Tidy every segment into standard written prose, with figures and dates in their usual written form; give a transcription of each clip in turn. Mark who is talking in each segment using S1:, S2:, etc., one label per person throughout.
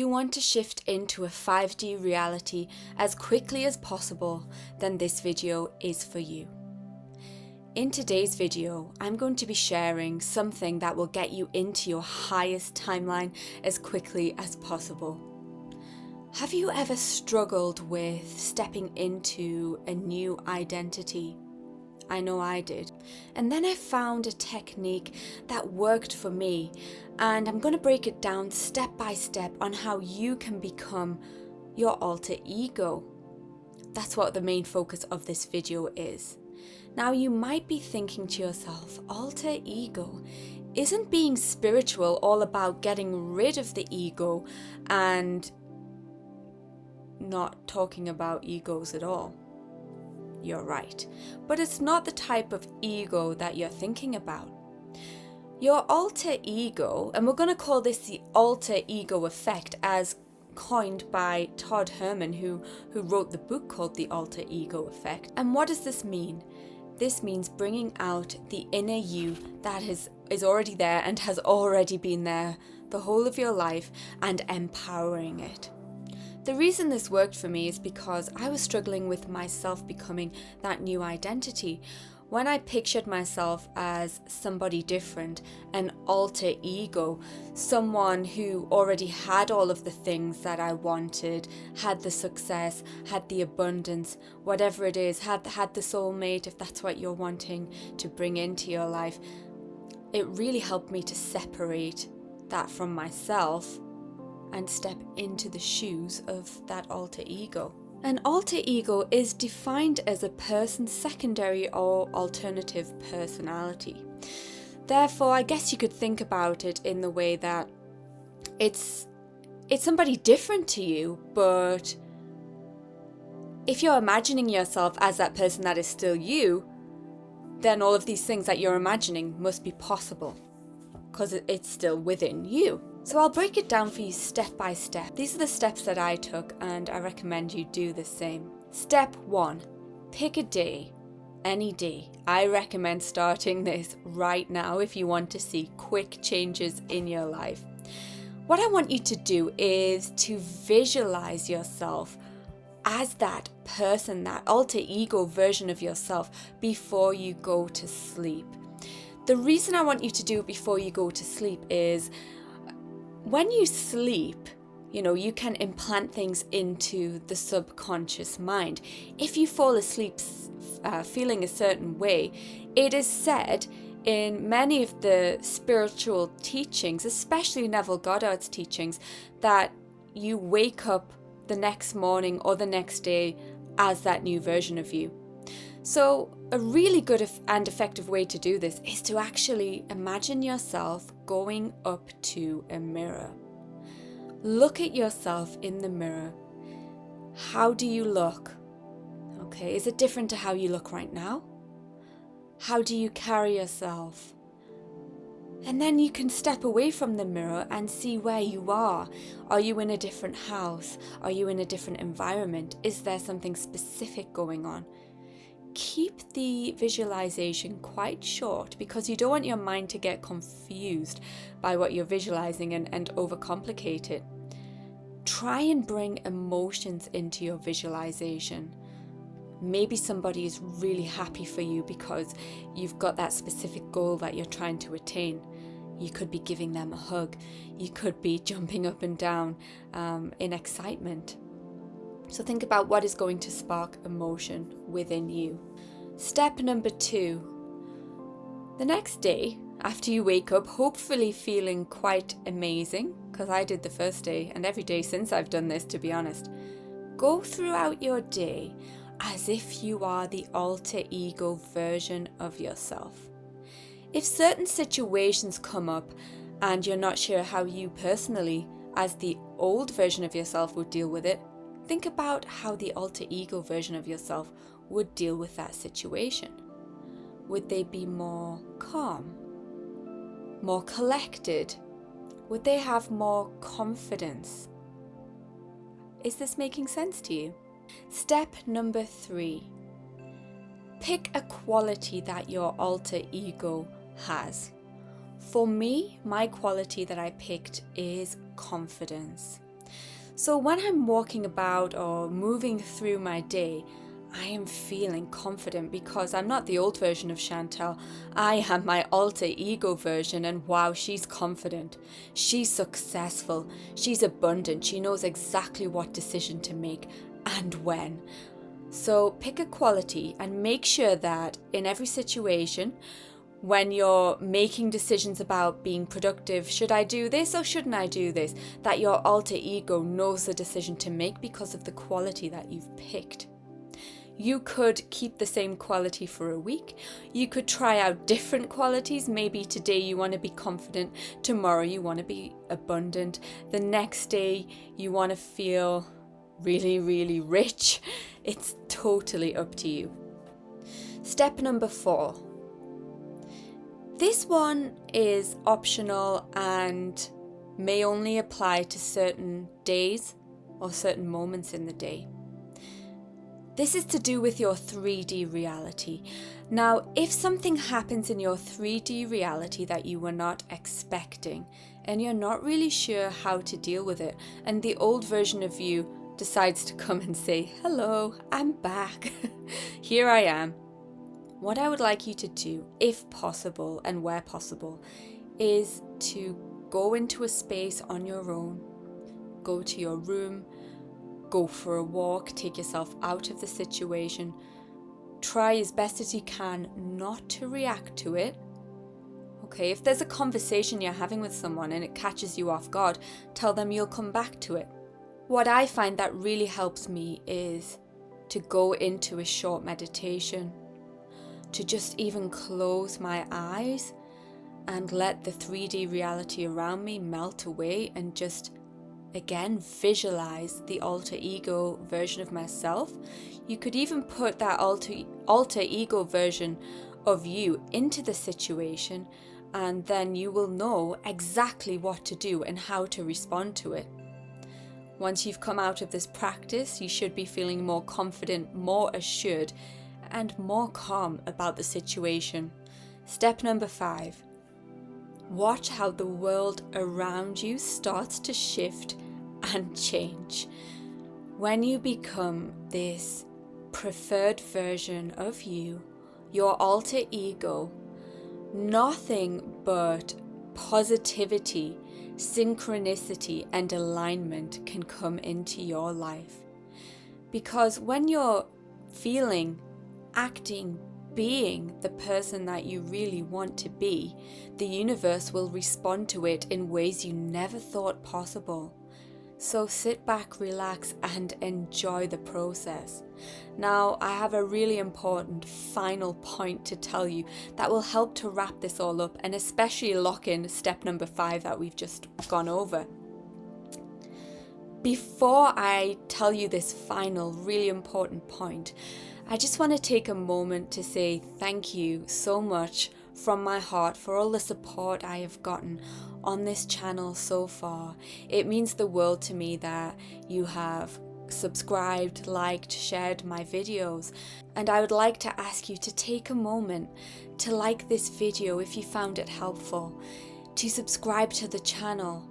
S1: You want to shift into a 5D reality as quickly as possible, then this video is for you. In today's video, I'm going to be sharing something that will get you into your highest timeline as quickly as possible. Have you ever struggled with stepping into a new identity? I know I did. And then I found a technique that worked for me, and I'm going to break it down step by step on how you can become your alter ego. That's what the main focus of this video is. Now you might be thinking to yourself, alter ego, isn't being spiritual all about getting rid of the ego and not talking about egos at all? You're right, but it's not the type of ego that you're thinking about. Your alter ego, and we're going to call this the alter ego effect, as coined by Todd Herman, who wrote the book called The Alter Ego Effect. And what does this mean? This means bringing out the inner you that is already there and has already been there the whole of your life, and empowering it. The reason this worked for me is because I was struggling with myself becoming that new identity. When I pictured myself as somebody different, an alter ego, someone who already had all of the things that I wanted, had the success, had the abundance, whatever it is, had the soulmate, if that's what you're wanting to bring into your life, it really helped me to separate that from myself and step into the shoes of that alter ego. An alter ego is defined as a person's secondary or alternative personality. Therefore, I guess you could think about it in the way that it's somebody different to you, but if you're imagining yourself as that person that is still you, then all of these things that you're imagining must be possible because it's still within you. So I'll break it down for you step by step. These are the steps that I took, and I recommend you do the same. Step 1, pick a day, any day. I recommend starting this right now if you want to see quick changes in your life. What I want you to do is to visualize yourself as that person, that alter ego version of yourself before you go to sleep. The reason I want you to do it before you go to sleep is when you sleep, you can implant things into the subconscious mind. If you fall asleep feeling a certain way, it is said in many of the spiritual teachings, especially Neville Goddard's teachings, that you wake up the next morning or the next day as that new version of you. So a really good and effective way to do this is to actually imagine yourself going up to a mirror. Look at yourself in the mirror. How do you look? Okay, is it different to how you look right now? How do you carry yourself? And then you can step away from the mirror and see where you are. Are you in a different house? Are you in a different environment? Is there something specific going on? Keep the visualization quite short because you don't want your mind to get confused by what you're visualizing and overcomplicate it. Try and bring emotions into your visualization. Maybe somebody is really happy for you because you've got that specific goal that you're trying to attain. You could be giving them a hug. You could be jumping up and down in excitement. So think about what is going to spark emotion within you. Step number 2. The next day, after you wake up, hopefully feeling quite amazing, because I did the first day and every day since I've done this, to be honest, go throughout your day as if you are the alter ego version of yourself. If certain situations come up and you're not sure how you personally, as the old version of yourself, would deal with it, think about how the alter ego version of yourself would deal with that situation. Would they be more calm, more collected? Would they have more confidence? Is this making sense to you? Step number 3. Pick a quality that your alter ego has. For me, my quality that I picked is confidence. So when I'm walking about or moving through my day, I am feeling confident because I'm not the old version of Chantel. I am my alter ego version, and wow, she's confident. She's successful. She's abundant. She knows exactly what decision to make and when. So pick a quality and make sure that in every situation, when you're making decisions about being productive, should I do this or shouldn't I do this, that your alter ego knows the decision to make because of the quality that you've picked. You could keep the same quality for a week. You could try out different qualities. Maybe today you want to be confident, tomorrow you want to be abundant, the next day you want to feel really, really rich. It's totally up to you. Step number 4. This one is optional and may only apply to certain days or certain moments in the day. This is to do with your 3D reality. Now, if something happens in your 3D reality that you were not expecting and you're not really sure how to deal with it, and the old version of you decides to come and say, "Hello, I'm back. Here I am." What I would like you to do, if possible and where possible, is to go into a space on your own, go to your room, go for a walk, take yourself out of the situation, try as best as you can not to react to it. Okay, if there's a conversation you're having with someone and it catches you off guard, tell them you'll come back to it. What I find that really helps me is to go into a short meditation, to just even close my eyes and let the 3D reality around me melt away and just again visualize the alter ego version of myself. You could even put that alter ego version of you into the situation, and then you will know exactly what to do and how to respond to it. Once you've come out of this practice, you should be feeling more confident, more assured, and more calm about the situation. Step number 5. Watch how the world around you starts to shift and change. When you become this preferred version of you, your alter ego, nothing but positivity, synchronicity, and alignment can come into your life. Because when you're feeling, acting, being the person that you really want to be, the universe will respond to it in ways you never thought possible. So sit back, relax, and enjoy the process. Now, I have a really important final point to tell you that will help to wrap this all up and especially lock in step number 5 that we've just gone over. Before I tell you this final, really important point, I just want to take a moment to say thank you so much from my heart for all the support I have gotten on this channel so far. It means the world to me that you have subscribed, liked, shared my videos, and I would like to ask you to take a moment to like this video if you found it helpful, to subscribe to the channel,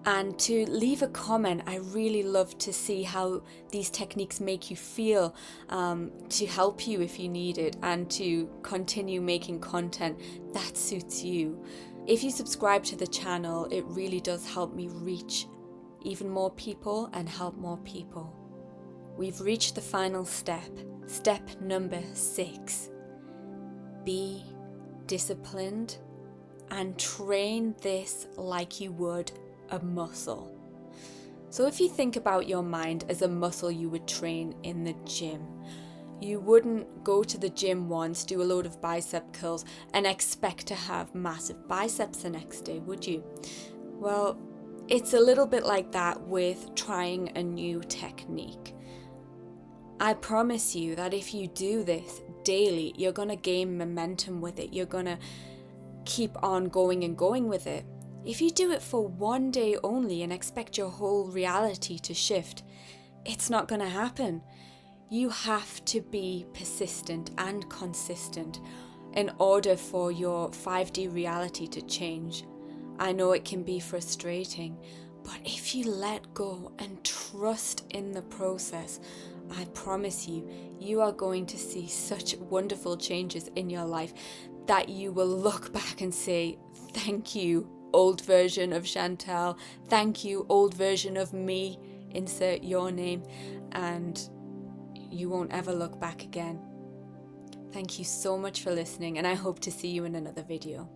S1: and to leave a comment. I really love to see how these techniques make you feel, to help you if you need it, and to continue making content that suits you. If you subscribe to the channel, it really does help me reach even more people and help more people. We've reached the final step, step number 6. Be disciplined and train this like you would a muscle. So if you think about your mind as a muscle you would train in the gym, you wouldn't go to the gym once, do a load of bicep curls, and expect to have massive biceps the next day, would you? Well, it's a little bit like that with trying a new technique. I promise you that if you do this daily, you're going to gain momentum with it. You're going to keep on going and going with it. If you do it for one day only and expect your whole reality to shift, it's not going to happen. You have to be persistent and consistent in order for your 5D reality to change. I know it can be frustrating, But if you let go and trust in the process, I promise you, you are going to see such wonderful changes in your life that you will look back and say, thank you, old version of Chantal. Thank you, old version of me. Insert your name. And you won't ever look back again. Thank you so much for listening, and I hope to see you in another video.